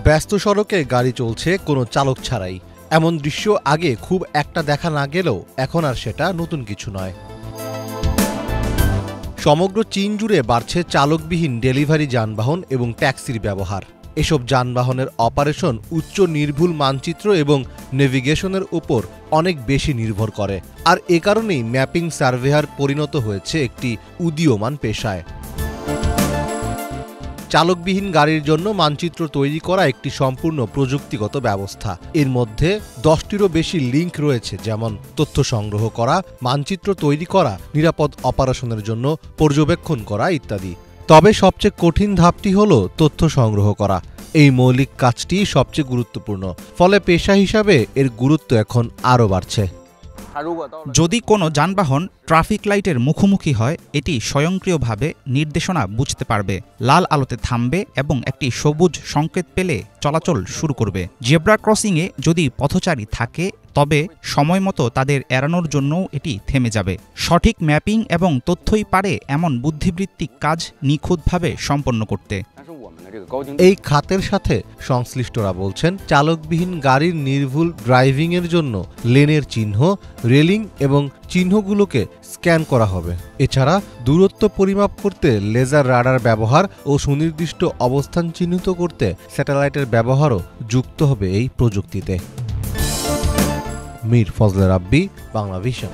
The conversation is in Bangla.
ব্যস্ত সড়কে গাড়ি চলছে কোনো চালক ছাড়াই। এমন দৃশ্য আগে খুব একটা দেখা না গেলেও এখন আর সেটা নতুন কিছু নয়। সমগ্র চীন জুড়ে বাড়ছে চালকবিহীন ডেলিভারি যানবাহন এবং ট্যাক্সির ব্যবহার। এসব যানবাহনের অপারেশন উচ্চ নির্ভুল মানচিত্র এবং নেভিগেশনের উপর অনেক বেশি নির্ভর করে, আর এ কারণেই ম্যাপিং সার্ভেয়ার পরিণত হয়েছে একটি উদীয়মান পেশায়। চালকবিহীন গাড়ির জন্য মানচিত্র তৈরি করা একটি সম্পূর্ণ প্রযুক্তিগত ব্যবস্থা। এর মধ্যে 10টিরও বেশি লিঙ্ক রয়েছে, যেমন তথ্য সংগ্রহ করা, মানচিত্র তৈরি করা, নিরাপদ অপারেশনের জন্য পর্যবেক্ষণ করা ইত্যাদি। তবে সবচেয়ে কঠিন ধাপটি হল তথ্য সংগ্রহ করা। এই মৌলিক কাজটি সবচেয়ে গুরুত্বপূর্ণ, ফলে পেশা হিসাবে এর গুরুত্ব এখন আরও বাড়ছে। যদি কোনো যানবাহন ট্রাফিক লাইটের মুখোমুখি হয়, এটি স্বয়ংক্রিয়ভাবে নির্দেশনা বুঝতে পারবে, লাল আলোতে থামবে এবং একটি সবুজ সংকেত পেলে চলাচল শুরু করবে। জেব্রা ক্রসিংয়ে যদি পথচারী থাকে, তবে সময়মতো তাদের এড়ানোর জন্যও এটি থেমে যাবে। সঠিক ম্যাপিং এবং তথ্যই পারে এমন বুদ্ধিবৃত্তিক কাজ নিখুঁতভাবে সম্পন্ন করতে। এই খাতের সাথে সংশ্লিষ্টরা বলছেন, চালকবিহীন গাড়ির নির্ভুল ড্রাইভিংয়ের জন্য লেনের চিহ্ন, রেলিং এবং চিহ্নগুলোকে স্ক্যান করা হবে। এছাড়া দূরত্ব পরিমাপ করতে লেজার রাডার ব্যবহার ও সুনির্দিষ্ট অবস্থান চিহ্নিত করতে স্যাটেলাইটের ব্যবহারও যুক্ত হবে এই প্রযুক্তিতে। মীর ফজলে রাব্বি, বাংলা ভিশন।